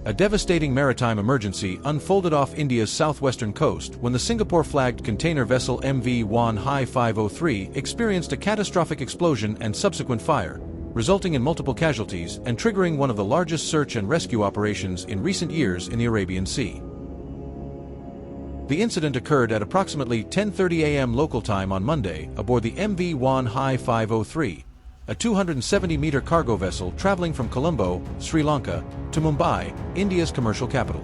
A devastating maritime emergency unfolded off India's southwestern coast when the Singapore-flagged container vessel MV Wan Hai 503 experienced a catastrophic explosion and subsequent fire, resulting in multiple casualties and triggering one of the largest search and rescue operations in recent years in the Arabian Sea. The incident occurred at approximately 10:30 a.m. local time on Monday aboard the MV Wan Hai 503, a 270-meter cargo vessel traveling from Colombo, Sri Lanka, to Mumbai, India's commercial capital.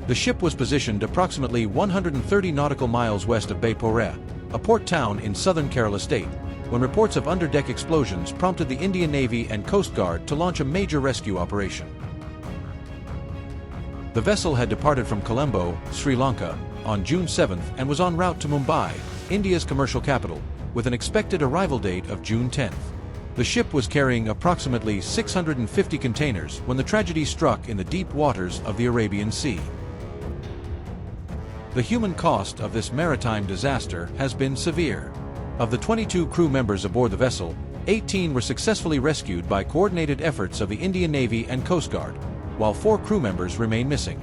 The ship was positioned approximately 130 nautical miles west of Baipura, a port town in southern Kerala state, when reports of underdeck explosions prompted the Indian Navy and Coast Guard to launch a major rescue operation. The vessel had departed from Colombo, Sri Lanka, on June 7th and was en route to Mumbai, India's commercial capital, with an expected arrival date of June 10th. The ship was carrying approximately 650 containers when the tragedy struck in the deep waters of the Arabian Sea. The human cost of this maritime disaster has been severe. Of the 22 crew members aboard the vessel, 18 were successfully rescued by coordinated efforts of the Indian Navy and Coast Guard, while 4 crew members remain missing.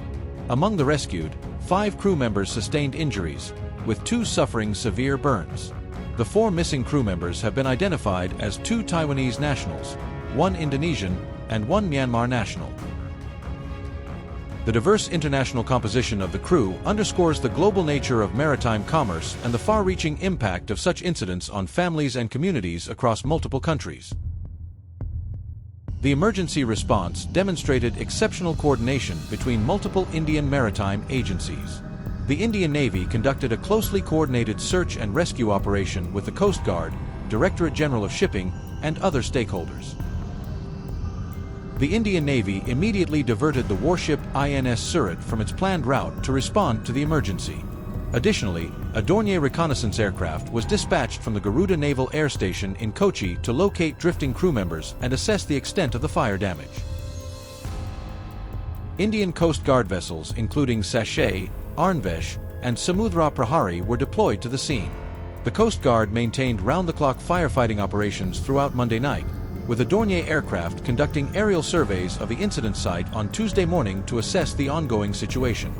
Among the rescued, 5 crew members sustained injuries, with 2 suffering severe burns. The 4 missing crew members have been identified as 2 Taiwanese nationals, 1 Indonesian, and 1 Myanmar national. The diverse international composition of the crew underscores the global nature of maritime commerce and the far-reaching impact of such incidents on families and communities across multiple countries. The emergency response demonstrated exceptional coordination between multiple Indian maritime agencies. The Indian Navy conducted a closely coordinated search and rescue operation with the Coast Guard, Directorate General of Shipping, and other stakeholders. The Indian Navy immediately diverted the warship INS Surat from its planned route to respond to the emergency. Additionally, a Dornier reconnaissance aircraft was dispatched from the Garuda Naval Air Station in Kochi to locate drifting crew members and assess the extent of the fire damage. Indian Coast Guard vessels including Sachet, Arnvesh, and Samudra Prahari were deployed to the scene. The Coast Guard maintained round-the-clock firefighting operations throughout Monday night, with a Dornier aircraft conducting aerial surveys of the incident site on Tuesday morning to assess the ongoing situation.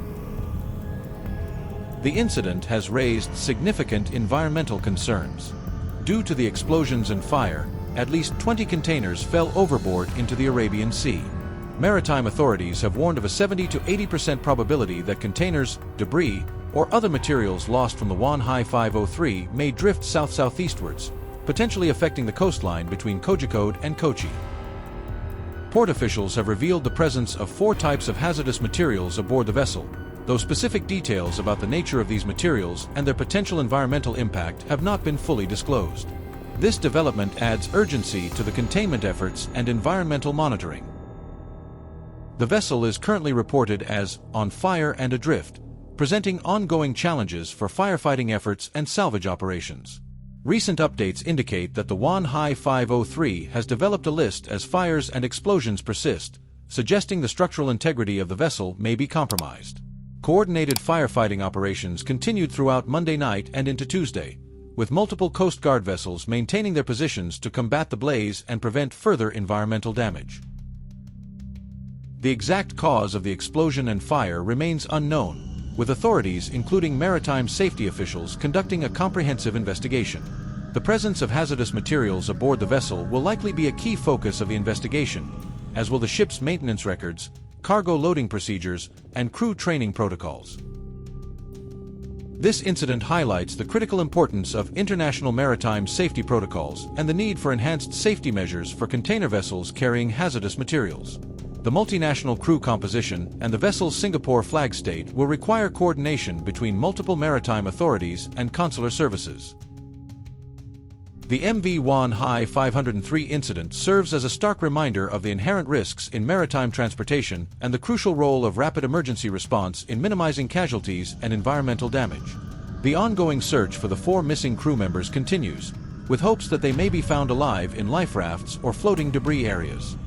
The incident has raised significant environmental concerns. Due to the explosions and fire, at least 20 containers fell overboard into the Arabian Sea. Maritime authorities have warned of a 70 to 80% probability that containers, debris, or other materials lost from the Wan Hai 503 may drift south-southeastwards, potentially affecting the coastline between Kozhikode and Kochi. Port officials have revealed the presence of 4 types of hazardous materials aboard the vessel, though specific details about the nature of these materials and their potential environmental impact have not been fully disclosed. This development adds urgency to the containment efforts and environmental monitoring. The vessel is currently reported as on fire and adrift, presenting ongoing challenges for firefighting efforts and salvage operations. Recent updates indicate that the Wan Hai 503 has developed a list as fires and explosions persist, suggesting the structural integrity of the vessel may be compromised. Coordinated firefighting operations continued throughout Monday night and into Tuesday, with multiple Coast Guard vessels maintaining their positions to combat the blaze and prevent further environmental damage. The exact cause of the explosion and fire remains unknown, with authorities including maritime safety officials conducting a comprehensive investigation. The presence of hazardous materials aboard the vessel will likely be a key focus of the investigation, as will the ship's maintenance records, cargo loading procedures, and crew training protocols. This incident highlights the critical importance of international maritime safety protocols and the need for enhanced safety measures for container vessels carrying hazardous materials. The multinational crew composition and the vessel's Singapore flag state will require coordination between multiple maritime authorities and consular services. The MV Wan Hai 503 incident serves as a stark reminder of the inherent risks in maritime transportation and the crucial role of rapid emergency response in minimizing casualties and environmental damage. The ongoing search for the 4 missing crew members continues, with hopes that they may be found alive in life rafts or floating debris areas.